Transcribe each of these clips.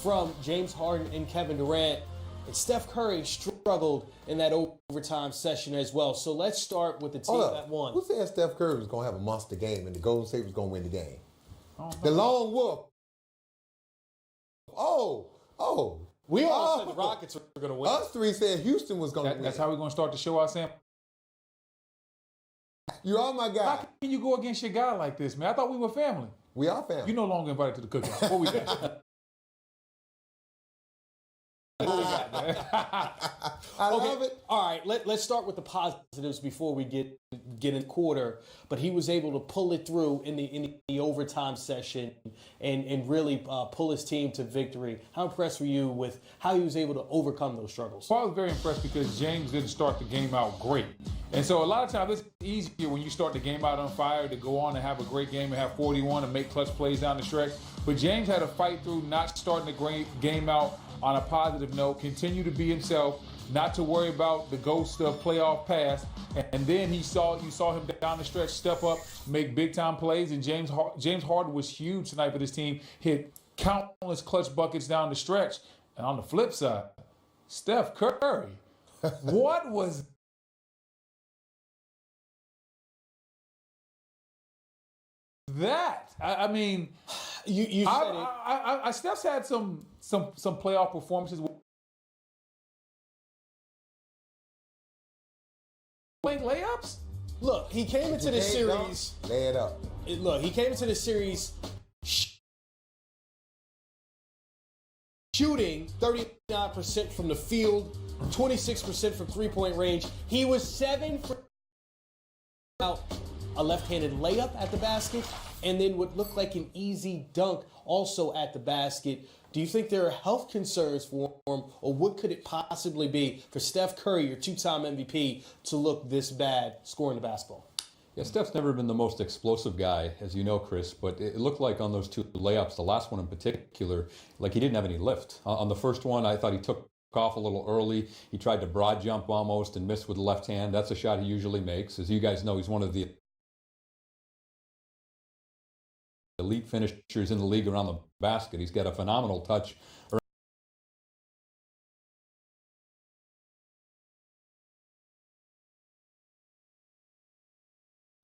from James Harden and Kevin Durant. And Steph Curry struggled in that overtime session as well. So let's start with the team that won. Who said Steph Curry was going to have a monster game and the Golden State was going to win the game? The lone wolf. We all said the Rockets were going to win. Us three said Houston was going to win. That's how we're going to start the show out, Sam. You are my guy. How can you go against your guy like this, man? I thought we were family. We are family. You no longer invited to the cookout. What we got? I love it. All right, let's start with the positives before we get in quarter. But he was able to pull it through in the overtime session and really pull his team to victory. How impressed were you with how he was able to overcome those struggles? Well, I was very impressed because James didn't start the game out great. And so a lot of times it's easier when you start the game out on fire to go on and have a great game and have 41 and make clutch plays down the stretch. But James had to fight through not starting the game out on a positive note, continue to be himself, not to worry about the ghost of playoff past. And then you saw him down the stretch step up, make big time plays. And James Harden was huge tonight for this team, hit countless clutch buckets down the stretch. And on the flip side, Steph Curry, what was that? I mean, you said it. Steph's had some playoff performances. Playing layups? Look, he came into this series. Lay it up. Look, he came into the series shooting 39% from the field, 26% from three-point range. He was 7 for out a left-handed layup at the basket, and then what looked like an easy dunk also at the basket. Do you think there are health concerns for him, or what could it possibly be for Steph Curry, your two-time MVP, to look this bad scoring the basketball? Yeah, Steph's never been the most explosive guy, as you know, Chris, but it looked like on those two layups, the last one in particular, like he didn't have any lift. On the first one, I thought he took off a little early. He tried to broad jump almost and missed with the left hand. That's a shot he usually makes. As you guys know, he's one of the elite finishers in the league around the basket. He's got a phenomenal touch.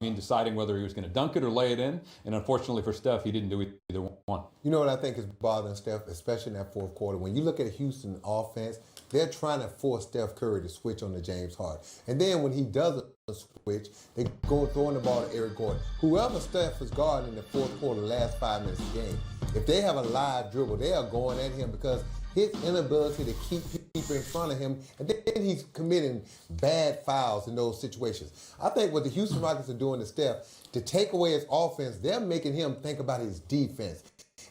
Deciding whether he was going to dunk it or lay it in, and unfortunately for Steph, he didn't do either one. You know what I think is bothering Steph, especially in that fourth quarter? When you look at Houston offense, they're trying to force Steph Curry to switch on to James Harden. And then when he doesn't switch, they go throwing the ball to Eric Gordon. Whoever Steph is guarding in the fourth quarter, the last 5 minutes of the game, if they have a live dribble, they are going at him because his inability to keep people in front of him, and then he's committing bad fouls in those situations. I think what the Houston Rockets are doing to Steph, to take away his offense, they're making him think about his defense.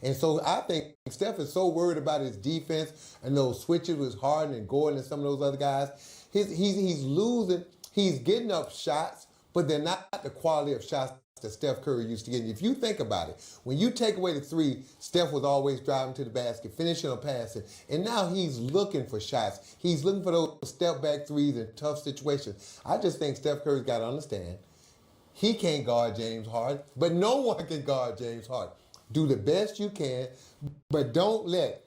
And so I think Steph is so worried about his defense and those switches with Harden and Gordon and some of those other guys. He's losing. He's getting up shots, but they're not the quality of shots that Steph Curry used to get. If you think about it, when you take away the three, Steph was always driving to the basket, finishing or passing, and now he's looking for shots. He's looking for those step-back threes in tough situations. I just think Steph Curry's got to understand he can't guard James Harden, but no one can guard James Harden. Do the best you can, but don't let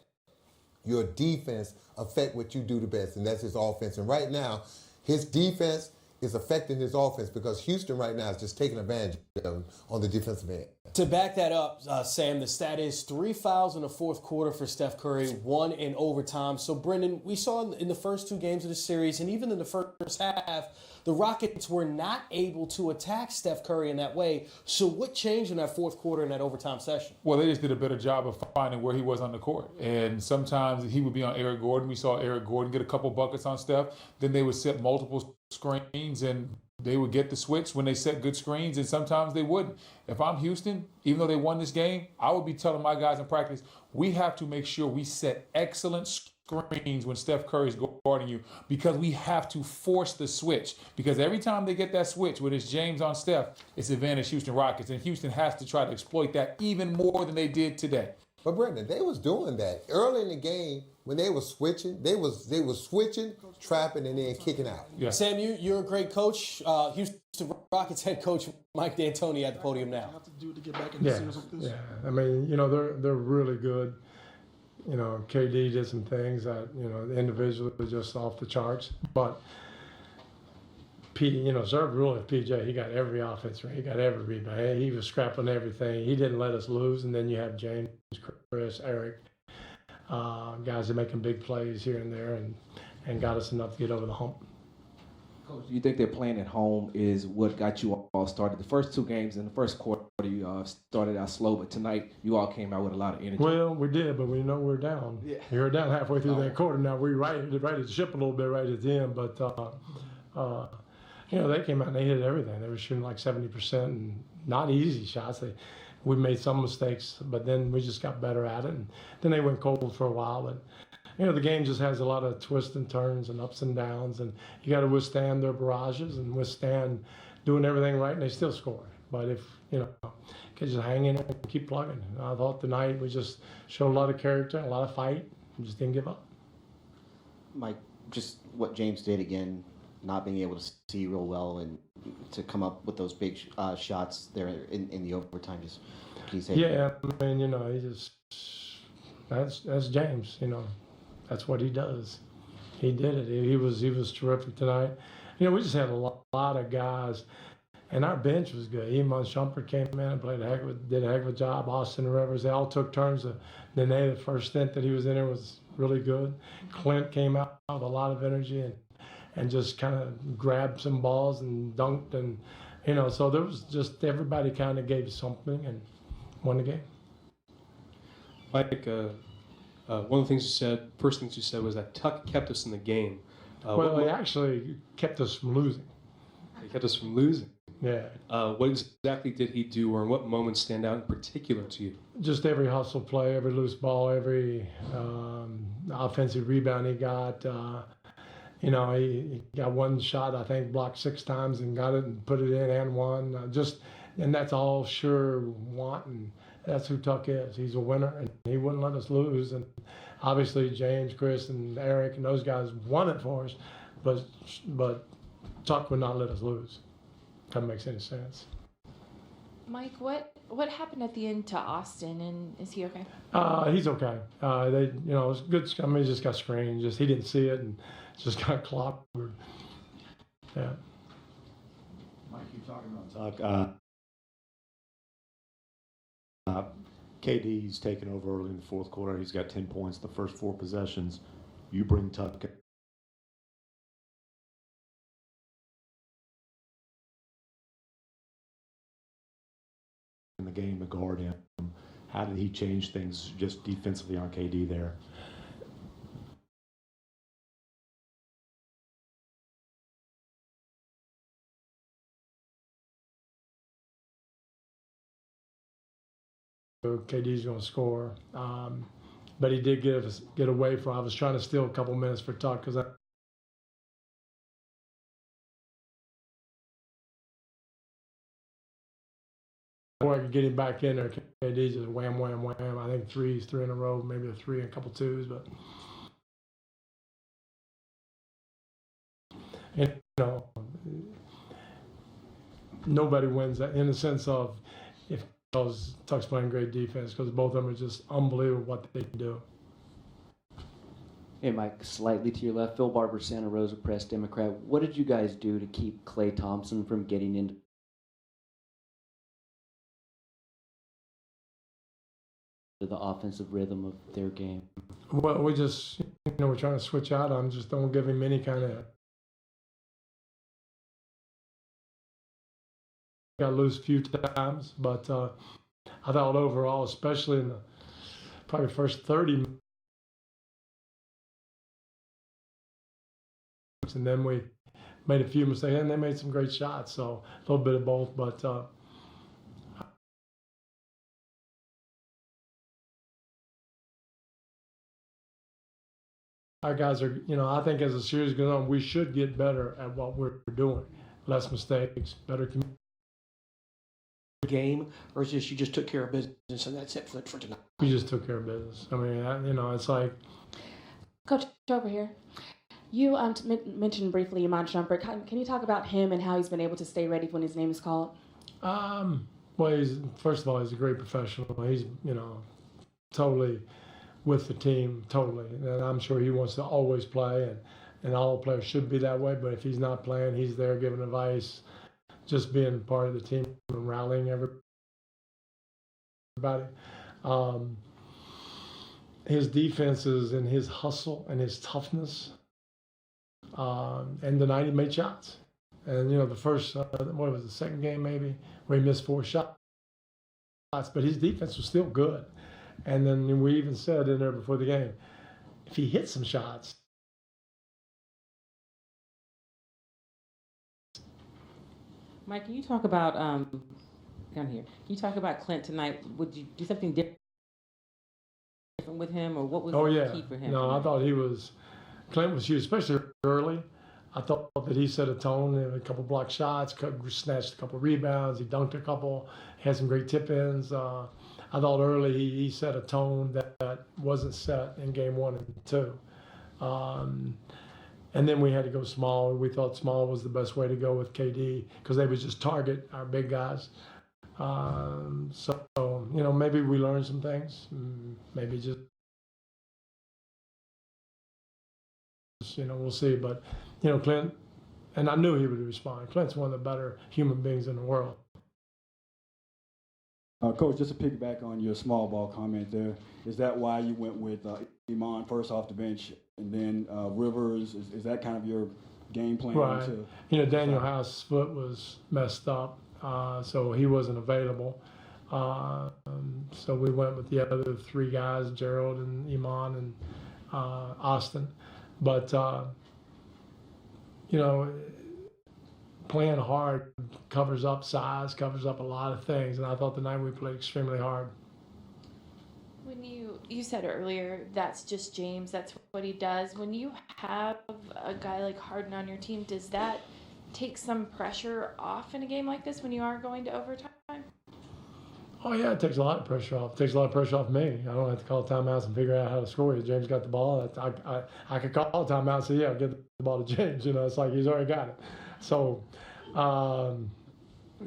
your defense affect what you do the best, and that's his offense. And right now, his defense is affecting his offense because Houston right now is just taking advantage of him on the defensive end. To back that up, Sam, the stat is 3 fouls in the fourth quarter for Steph Curry, 1 in overtime. So, Brendan, we saw in the first 2 games of the series and even in the first half, the Rockets were not able to attack Steph Curry in that way. So what changed in that fourth quarter in that overtime session? Well, they just did a better job of finding where he was on the court. And sometimes he would be on Eric Gordon. We saw Eric Gordon get a couple buckets on Steph. Then they would set multiple screens and they would get the switch when they set good screens, and sometimes they wouldn't. If I'm Houston, even though they won this game, I would be telling my guys in practice, we have to make sure we set excellent screens when Steph Curry is guarding you, because we have to force the switch. Because every time they get that switch, whether it's James on Steph, it's advantage Houston Rockets, and Houston has to try to exploit that even more than they did today. But Brendan, they was doing that early in the game when they were switching. They was switching, trapping, and then kicking out. Yeah. Sam, you're a great coach. Houston Rockets head coach Mike D'Antoni at the podium now. Have to do to get back in the series like this. Yeah, I mean, you know, they're really good. you know, KD did some things that, you know, the individual was just off the charts. But, you know, serve really PJ, he got every offense, right? He got every rebound. He was scrapping everything. He didn't let us lose. And then you have James, Chris, Eric, guys that making big plays here and there and got us enough to get over the hump. Coach, do you think that playing at home is what got you all started? The first two games in the first quarter, you started out slow, but tonight you all came out with a lot of energy. Well, we did, but we know we're down. Yeah. We were down halfway through that quarter. Now we righted the ship a little bit right at the end, but you know, they came out and they hit everything. They were shooting like 70% and not easy shots. We made some mistakes, but then we just got better at it. And then they went cold for a while. But you know, the game just has a lot of twists and turns and ups and downs, and you got to withstand their barrages and withstand doing everything right, and they still score. But if you know, just hang in and keep plugging. I thought tonight we just showed a lot of character, a lot of fight, and just didn't give up. Mike, just what James did again, not being able to see real well and to come up with those big shots there in the overtime. Just can you say? Yeah, I mean, you know, he just that's James. You know, that's what he does. He did it. He was terrific tonight. You know, we just had a lot of guys, and our bench was good. Iman Shumpert came in and did a heck of a job. Austin Rivers, they all took turns. The first stint that he was in there was really good. Clint came out with a lot of energy and just kind of grabbed some balls and dunked, and you know, so there was just everybody kind of gave something and won the game. Mike, one of the things you said, first things you said was that Tuck kept us in the game. Well, he actually kept us from losing. He kept us from losing. Yeah. What exactly did he do, or in what moments stand out in particular to you? Just every hustle play, every loose ball, every offensive rebound he got. You know, he got one shot, I think, blocked 6 times and got it and put it in and won. And that's all sure wanting. That's who Tuck is. He's a winner, and he wouldn't let us lose. And obviously, James, Chris, and Eric and those guys won it for us, but Tuck would not let us lose. That makes any sense. Mike, what happened at the end to Austin, and is he okay? He's okay. It was good. I mean, he just got screened. He didn't see it and just got clobbered. Yeah. Mike, you're talking about Tuck. KD's taken over early in the fourth quarter. He's got 10 points the first 4 possessions. You bring Tuck in the game to guard him. How did he change things just defensively on KD there? KD's going to score, but he did get away from. I was trying to steal a couple minutes for Tuck because I could get him back in there. KD just wham, wham, wham. I think 3 in a row, maybe a 3 and a couple 2s, but you know, nobody wins that in the sense of if. Because Tuck's playing great defense because both of them are just unbelievable what they can do. Hey, Mike, slightly to your left, Phil Barber, Santa Rosa Press Democrat. What did you guys do to keep Klay Thompson from getting into the offensive rhythm of their game? Well, we just, we're trying to switch out on him. Just don't give him any kind of. Got loose a few times, but I thought overall, especially in the probably first 30 minutes, and then we made a few mistakes, and they made some great shots. So a little bit of both, but our guys are, I think as the series goes on, we should get better at what we're doing. Less mistakes, better communication. Game, or is this you just took care of business and that's it for tonight? We just took care of business. I mean, it's like. Coach, over here. You mentioned briefly Iman Shumpert. Can you talk about him and how he's been able to stay ready when his name is called? Well, first of all, he's a great professional. He's, totally with the team totally. And I'm sure he wants to always play, and all players should be that way. But if he's not playing, he's there giving advice, just being part of the team and rallying everybody. His defenses and his hustle and his toughness. And tonight he made shots. And, the first, what was the second game maybe, where he missed 4 shots. But his defense was still good. And then we even said in there before the game, if he hits some shots. Mike, can you talk about, down here, can you talk about Clint tonight? Would you do something different with him, or what was the key for him? No, tonight? I thought Clint was huge, especially early. I thought that he set a tone, a couple block shots, snatched a couple rebounds, he dunked a couple, had some great tip-ins. I thought early he set a tone that wasn't set in game 1 and 2. And then we had to go small. We thought small was the best way to go with KD because they would just target our big guys. So, maybe we learned some things. Maybe just, we'll see. But, Clint, and I knew he would respond. Clint's one of the better human beings in the world. Coach, just to piggyback on your small ball comment there, is that why you went with Iman first off the bench and then Rivers? Is that kind of your game plan? Right. Daniel House's foot was messed up, so he wasn't available. So we went with the other 3 guys, Gerald and Iman and Austin. But, playing hard covers up size, covers up a lot of things, and I thought tonight we played extremely hard. When you said earlier, that's just James, that's what he does. When you have a guy like Harden on your team, does that take some pressure off in a game like this when you are going to overtime? Oh, yeah, it takes a lot of pressure off. It takes a lot of pressure off me. I don't have to call timeouts and figure out how to score. James got the ball. I could call a timeout and say, yeah, get the ball to James. It's like he's already got it. So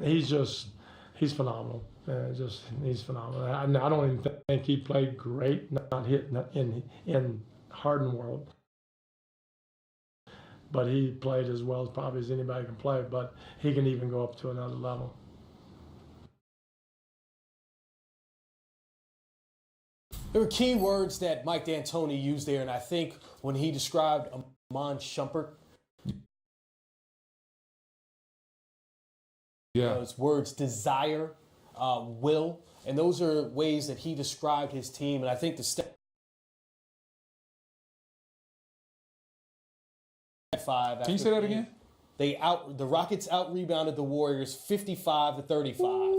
he's phenomenal. He's phenomenal. I don't even think he played great, not in Harden world. But he played as well as probably as anybody can play, but he can even go up to another level. There were key words that Mike D'Antoni used there, and I think when he described Iman Shumpert, those words desire, will, and those are ways that he described his team. And I think the step 5. Can you say that again? The Rockets out rebounded the Warriors 55-35.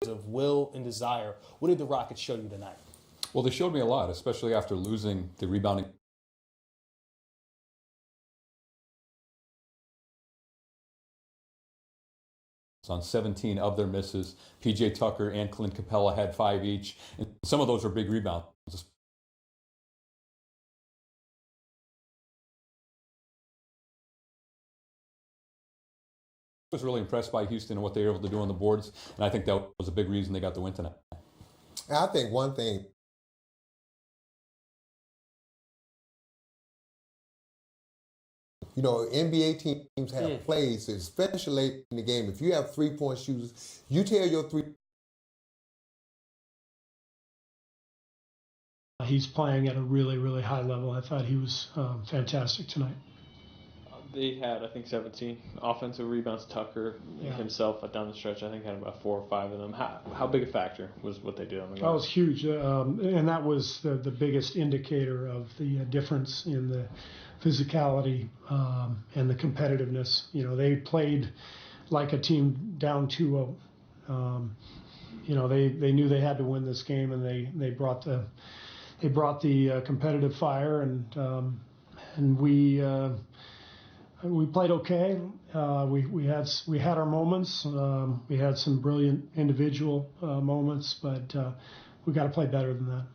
Of will and desire. What did the Rockets show you tonight? Well, they showed me a lot, especially after losing the rebounding on 17 of their misses. PJ Tucker and Clint Capella had 5 each, and some of those were big rebounds. I was really impressed by Houston and what they were able to do on the boards, and I think that was a big reason they got the win tonight. I think one thing NBA teams have plays, especially late in the game. If you have 3-point shooters, you tell your 3. He's playing at a really, really high level. I thought he was fantastic tonight. They had, I think, 17 offensive rebounds. Tucker himself down the stretch, I think, had about 4 or 5 of them. How big a factor was what they did on the That ground? was huge, and that was the biggest indicator of the difference in the physicality and the competitiveness. They played like a team down 2-0. They knew they had to win this game, and they brought the competitive fire, and we played okay. We had our moments. We had some brilliant individual moments, but we got to play better than that.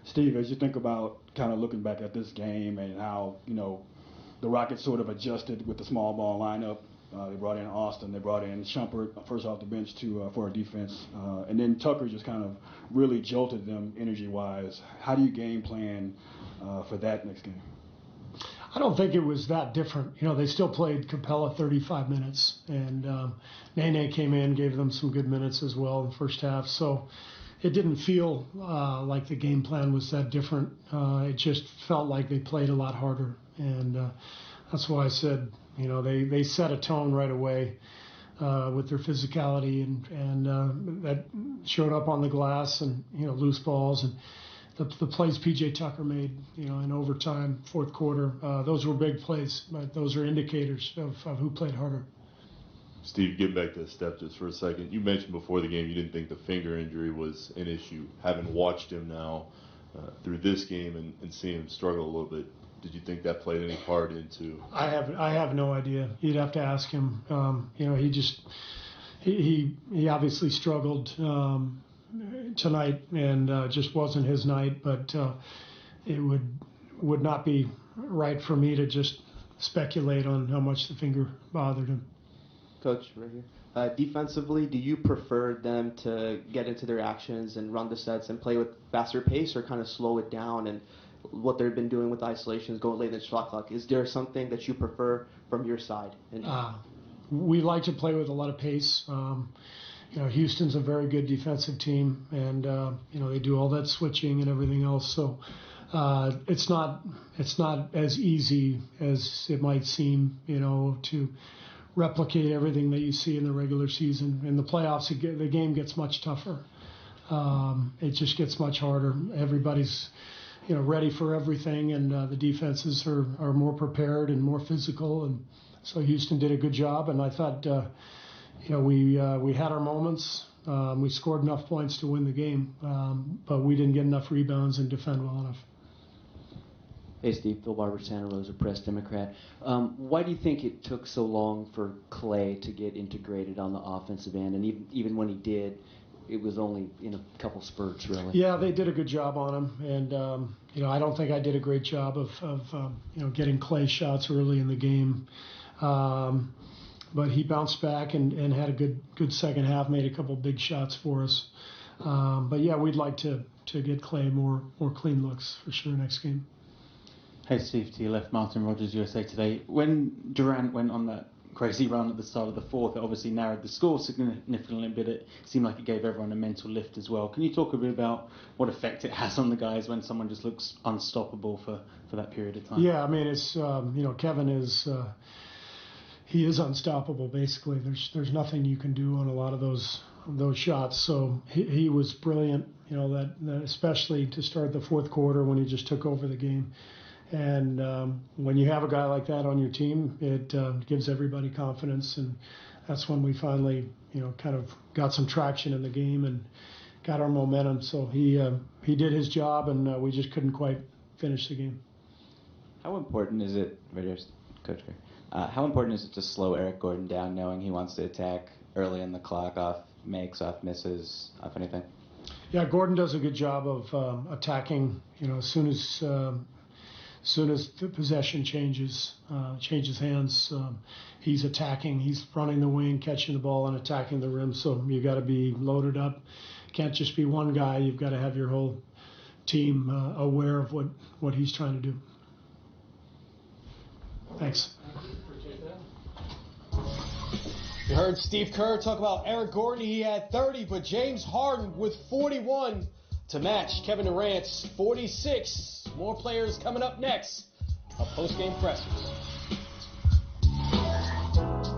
Steve, as you think about kind of looking back at this game and how the Rockets sort of adjusted with the small ball lineup, They brought in Austin. They brought in Shumpert first off the bench for our defense. And then Tucker just kind of really jolted them energy-wise. How do you game plan for that next game? I don't think it was that different. You know, they still played Capella 35 minutes, and Nene came in, gave them some good minutes as well in the first half. So it didn't feel like the game plan was that different. It just felt like they played a lot harder, and that's why I said, you know, they set a tone right away with their physicality, and that showed up on the glass, and, you know, loose balls and the plays P.J. Tucker made, you know, in overtime, fourth quarter. Those were big plays, but those are indicators of who played harder. Steve, get back to Steph just for a second. You mentioned before the game you didn't think the finger injury was an issue. Having watched him now through this game and seeing him struggle a little bit, did you think that played any part into? I have no idea. You'd have to ask him. You know, he obviously struggled tonight, and just wasn't his night. But it would not be right for me to just speculate on how much the finger bothered him. Coach, right here. Defensively, do you prefer them to get into their actions and run the sets and play with faster pace, or kind of slow it down and what they've been doing with isolations, going late in the shot clock? Is there something that you prefer from your side? We like to play with a lot of pace. You know, Houston's a very good defensive team, and you know, they do all that switching and everything else. So it's not as easy as it might seem, you know, to replicate everything that you see in the regular season. In the playoffs, the game gets much tougher. It just gets much harder. Everybody's, you know, ready for everything, and the defenses are more prepared and more physical. And so Houston did a good job, and I thought, you know, we had our moments. We scored enough points to win the game, but we didn't get enough rebounds and defend well enough. Hey, Steve. Phil Barber, Santa Rosa Press Democrat. Why do you think it took so long for Clay to get integrated on the offensive end? And even when he did, it was only in a couple spurts, really. Yeah, they did a good job on him, and you know, I don't think I did a great job of you know, getting Clay shots early in the game. But he bounced back and had a good second half, made a couple big shots for us. But yeah, we'd like to get Clay more clean looks for sure next game. Hey Steve, to your left, Martin Rogers, USA Today. When Durant went on that crazy run at the start of the fourth, it obviously narrowed the score significantly, but it seemed like it gave everyone a mental lift as well. Can you talk a bit about what effect it has on the guys when someone just looks unstoppable for that period of time? Yeah, I mean, it's you know, Kevin is he is unstoppable basically. There's nothing you can do on a lot of those shots. So he was brilliant, you know, that especially to start the fourth quarter when he just took over the game. And when you have a guy like that on your team, it gives everybody confidence, and that's when we finally, you know, kind of got some traction in the game and got our momentum. So he did his job, and we just couldn't quite finish the game. How important is it, Coach Gray, how important is it to slow Eric Gordon down, knowing he wants to attack early in the clock, off makes, off misses, off anything? Yeah, Gordon does a good job of attacking. You know, as soon as the possession changes hands, he's attacking. He's running the wing, catching the ball, and attacking the rim. So you got to be loaded up. Can't just be one guy. You've got to have your whole team aware of what he's trying to do. Thanks. You heard Steve Kerr talk about Eric Gordon. He had 30, but James Harden with 41 to match Kevin Durant's 46. More players coming up next. A post-game pressers.